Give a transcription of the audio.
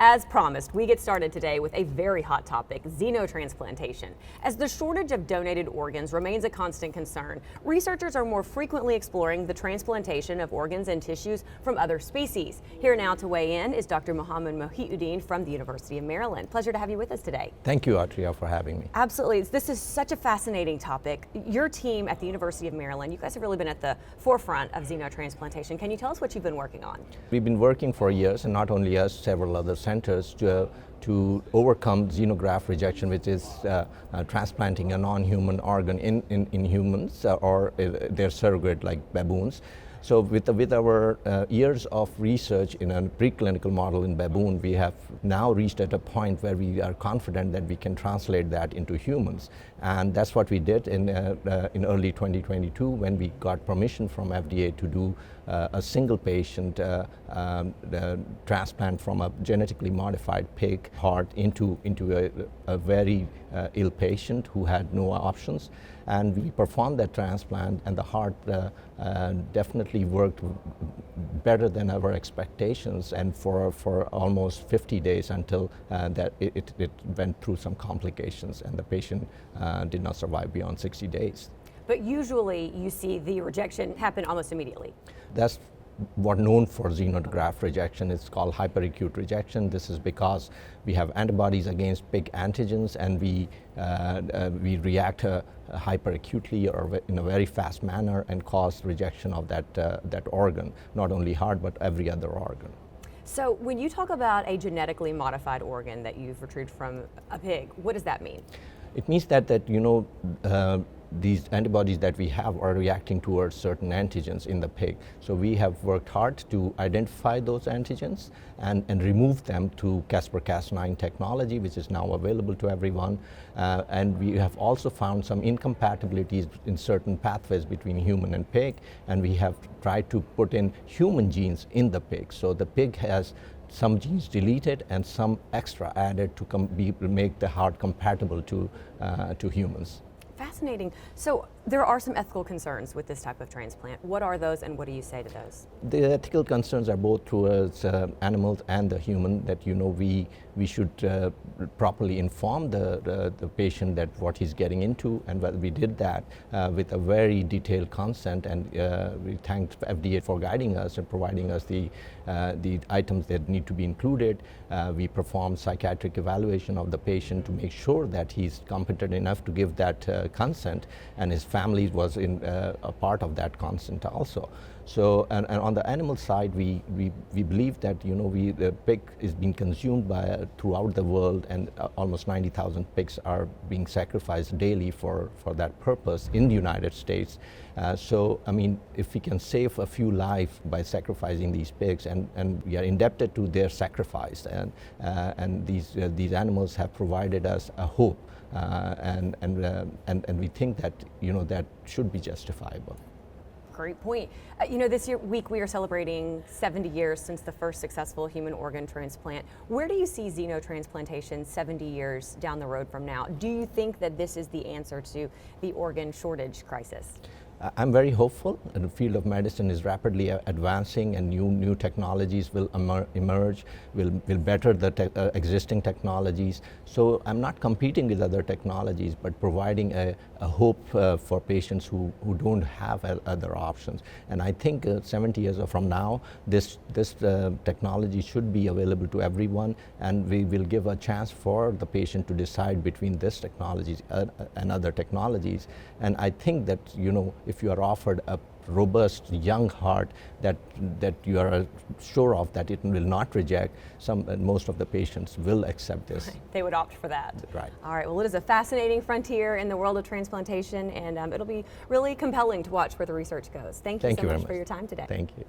As promised, we get started today with a very hot topic, xenotransplantation. As the shortage of donated organs remains a constant concern, researchers are more frequently exploring the transplantation of organs and tissues from other species. Here now to weigh in is Dr. Mohammed Mohiuddin from the University of Maryland. Pleasure to have you with us today. Thank you, Atria, for having me. Absolutely. This is such a fascinating topic. Your team at the University of Maryland, you guys have really been at the forefront of xenotransplantation. Can you tell us what you've been working on? We've been working for years, and not only us, several other centers to overcome xenograft rejection, which is transplanting a non-human organ in humans or their surrogate like baboons. So with our years of research in a preclinical model in baboon, we have now reached at a point where we are confident that we can translate that into humans. And that's what we did in early 2022 when we got permission from FDA to do a single patient transplant from a genetically modified pig heart into a very ill patient who had no options. And we performed that transplant, and the heart definitely worked better than our expectations, and for almost 50 days until that it went through some complications, and the patient did not survive beyond 60 days. But usually you see the rejection happen almost immediately. That's what known for xenograft rejection. It's called hyperacute rejection. This is because we have antibodies against pig antigens, and we react hyperacutely or in a very fast manner and cause rejection of that organ, not only heart but every other organ. So when you talk about a genetically modified organ that you've retrieved from a pig, what does that mean? It means that these antibodies that we have are reacting towards certain antigens in the pig. So we have worked hard to identify those antigens and remove them to CRISPR-Cas9 technology, which is now available to everyone. And we have also found some incompatibilities in certain pathways between human and pig, and we have tried to put in human genes in the pig. So the pig has some genes deleted and some extra added to make the heart compatible to humans. Fascinating. So there are some ethical concerns with this type of transplant. What are those, and what do you say to those? The ethical concerns are both towards animals and the human, that we should properly inform the patient that what he's getting into, and we did that with a very detailed consent, and we thanked FDA for guiding us and providing us the items that need to be included. We performed psychiatric evaluation of the patient to make sure that he's competent enough to give that consent, and his family was a part of that consent also. So, and on the animal side, we believe that the pig is being consumed throughout the world, and almost 90,000 pigs are being sacrificed daily for that purpose in the United States. So, I mean, if we can save a few lives by sacrificing these pigs, and we are indebted to their sacrifice, and these animals have provided us a hope, and we think that that should be justifiable. Great point. This week we are celebrating 70 years since the first successful human organ transplant. Where do you see xenotransplantation 70 years down the road from now? Do you think that this is the answer to the organ shortage crisis? I'm very hopeful. The field of medicine is rapidly advancing, and new technologies will emerge, will better the existing technologies. So I'm not competing with other technologies, but providing a hope for patients who don't have other options. And I think 70 years from now, this technology should be available to everyone, and we will give a chance for the patient to decide between this technologies and other technologies. And I think that if you are offered a robust young heart that you are sure of that it will not reject, most of the patients will accept this. They would opt for that. Right. All right. Well, it is a fascinating frontier in the world of transplantation, and it'll be really compelling to watch where the research goes. Thank you so much for your time today. Thank you.